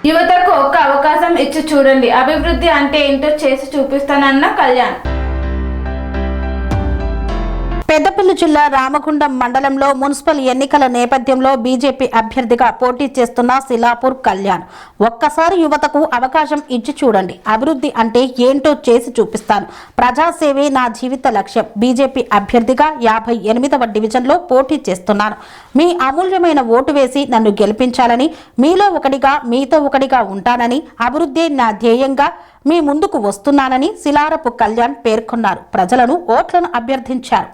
యువతకు ఒక్క అవకాశం ఇచ్చి చూడండి, అభివృద్ధి అంటే ఏంటో చేసి చూపిస్తానన్న కళ్యాణ్. పెద్దపల్లి జిల్లా రామగుండం మండలంలో మున్సిపల్ ఎన్నికల నేపథ్యంలో బీజేపీ అభ్యర్థిగా పోటీ చేస్తున్న శిలాపూర్ కళ్యాణ్. ఒక్కసారి యువతకు అవకాశం ఇచ్చి చూడండి, అభివృద్ధి అంటే ఏంటో చేసి చూపిస్తాను, ప్రజాసేవే నా జీవిత లక్ష్యం. బీజేపీ అభ్యర్థిగా 58వ డివిజన్లో పోటీ చేస్తున్నాను. మీ అమూల్యమైన ఓటు వేసి నన్ను గెలిపించాలని, మీలో ఒకటిగా మీతో ఒకటిగా ఉంటానని, అభివృద్ధి నా ధ్యేయంగా మీ ముందుకు వస్తున్నానని శిలారపు కళ్యాణ్ పేర్కొన్నారు. ప్రజలను ఓట్లను అభ్యర్థించారు.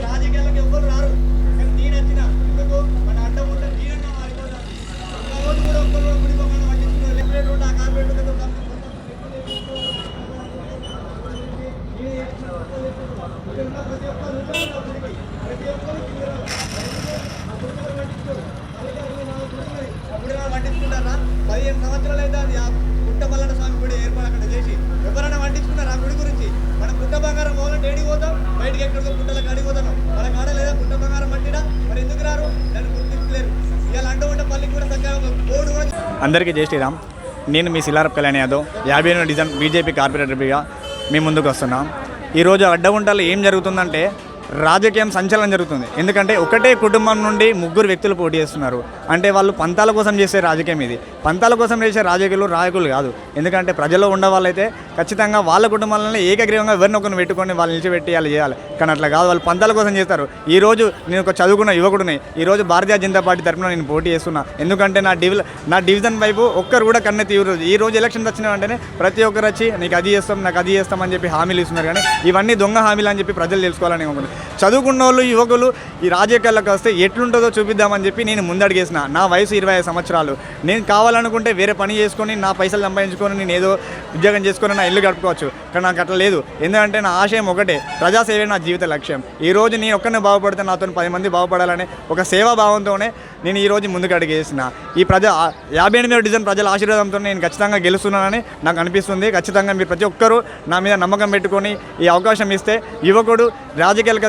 రాజకీయాలకు ఎవరు రారు, కానీ నేను వచ్చిన ఎందుకు మన అడ్డం ఉంటే నేనన్నా మారిపోతాను. రోజు కూడా ఒక్కరు గుడి పక్కన పట్టించుకున్నారు. లెఫ్ట్ ఆ కార్పొరేట్ పట్టించుకుంటారా? 15 సంవత్సరాలు అయితే అది ఆ పుట్టమల్లన్న స్వామి గుడి ఏర్పాటు అక్కడ చేసి ఎవరైనా పట్టించుకున్నారు ఆ గుడి గురించి? మనం పుట్ట బంగారం పోవాలంటే ఏడికి పోతాం, బయటికి ఎక్కడికో పుట్టలకు అడిగిపోతాను. వాళ్ళకి ఆడలేదా పుట్ట బంగారం పట్టినా? మరి ఎందుకు రారు? దాన్ని గుర్తించలేరు. ఇవాళ అంటూ ఉంటే పల్లికి కూడా చక్కగా బోర్డు కూడా. అందరికీ జై శ్రీరామ్. నేను మీ శిలారపు కళ్యాణ్ యాదవ్, 58వ డివిజన్ బీజేపీ కార్పొరేటర్గా మీ ముందుకు వస్తున్నాం. ఈరోజు అడ్డగుంటలో ఏం జరుగుతుందంటే రాజకీయం సంచలనం జరుగుతుంది. ఎందుకంటే ఒకటే కుటుంబం నుండి 3 వ్యక్తులు పోటీ చేస్తున్నారు. అంటే వాళ్ళు పంతాల కోసం చేసే రాజకీయం ఇది. పంతాల కోసం చేసే రాజకీయాలు కాదు. ఎందుకంటే ప్రజల్లో ఉండే వాళ్ళైతే ఖచ్చితంగా వాళ్ళ కుటుంబాలని ఏకగ్రీవంగా ఎవరినొకరిని పెట్టుకొని వాళ్ళు నిలిచిపెట్టి వాళ్ళు చేయాలి. కానీ అట్లా కాదు, వాళ్ళు పంతాల కోసం చేస్తారు. ఈరోజు నేను ఒక చదువుకున్న యువకుడిని. ఈరోజు భారతీయ జనతా పార్టీ తరఫున నేను పోటీ చేస్తున్నా. ఎందుకంటే నా డివిజన్ వైపు ఒక్కరు కూడా కన్నెత్తి ఈ రోజు ఎలక్షన్ వచ్చిన వెంటనే ప్రతి ఒక్కరు వచ్చి నీకు అది చేస్తాం, నాకు అది చేస్తామని చెప్పి హామీలు ఇస్తున్నారు. కానీ ఇవన్నీ దొంగ హామీలు అని చెప్పి ప్రజలు తెలుసుకోవాలని అనుకుంటున్నాను. చదువుకున్న వాళ్ళు యువకులు ఈ రాజకీయాలకు వస్తే ఎట్లుంటుందో చూపిద్దామని చెప్పి నేను ముందడిగేసిన. నా వయసు 25 సంవత్సరాలు. నేను కావాలనుకుంటే వేరే పని చేసుకొని నా పైసలు సంపాదించుకొని నేను ఏదో ఉద్యోగం చేసుకొని నా ఇల్లు గడుపుకోవచ్చు. కానీ నాకు అట్లా లేదు. ఎందుకంటే నా ఆశయం ఒకటే, ప్రజాసేవే నా జీవిత లక్ష్యం. ఈరోజు నేను ఒక్కరిని బాగుపడితే నాతో 10 మంది బాగుపడాలనే ఒక సేవా భావంతోనే నేను ఈరోజు ముందుకు అడిగేసిన. ఈ 58వ డివిజన్ ప్రజల ఆశీర్వాదంతో నేను ఖచ్చితంగా గెలుస్తున్నానని నాకు అనిపిస్తుంది. ఖచ్చితంగా మీరు ప్రతి ఒక్కరూ నా మీద నమ్మకం పెట్టుకొని ఈ అవకాశం ఇస్తే యువకులు రాజకీయాలకు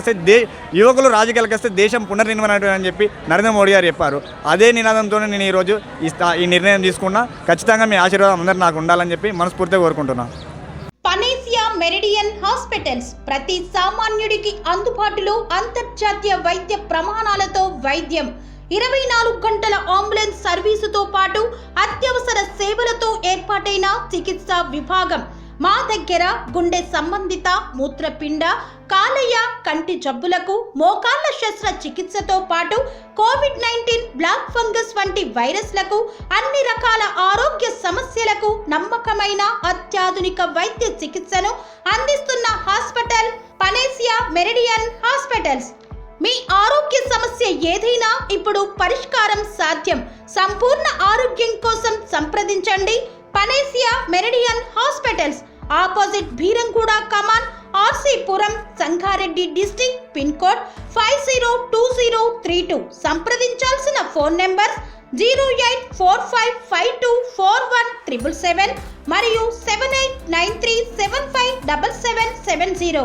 వస్తే దేశం పునర్నిర్మాణం అని చెప్పి నరేంద్ర మోడీ గారు చెప్పారు. అదే నినాదంతోనే నేను ఈరోజు ఈ నిర్ణయం తీసుకున్నా. ఖచ్చితంగా మీ ఆశీర్వాదం అందరూ నాకు ఉండాలని చెప్పి మనస్ఫూర్తిగా కోరుకుంటున్నాను. పనేసియా మెరిడియన్ హాస్పిటల్స్ ప్రతి సామాన్యుడికి అందుబాటులో అంతర్జాతీయ వైద్య ప్రమాణాలతో వైద్యం, 24 గంటల అంబులెన్స్ సర్వీసుతో పాటు అత్యవసర సేవలతో ఏర్పాటైన చికిత్సా విభాగం. మా దగ్గర గుండె సంబంధిత, మూత్రపిండ, కాలేయ, కంటి జబ్బులకు, మోకాళ్ల శస్త్ర చికిత్సతో పాటు కోవిడ్-19, బ్లాక్ ఫంగస్ వంటి వైరస్లకు, అన్ని రకాల ఆరోగ్య సమస్యలకు నమ్మకమైన అత్యాధునిక వైద్య చికిత్సను అందిస్తున్న హాస్పిటల్ పనేసియా మెరిడియన్ హాస్పిటల్స్. మీ ఆరోగ్య సమస్య ఏదైనా ఇప్పుడు పరిష్కారం సాధ్యం. సంపూర్ణ ఆరోగ్యం కోసం సంప్రదించండి Panacea meridian hospitals. Opposite Beeramguda కమాన్, RC Puram, Sangareddy district. Pin code 502032. సంప్రదించాల్సిన phone number 0845524177 మరియు 7893757770.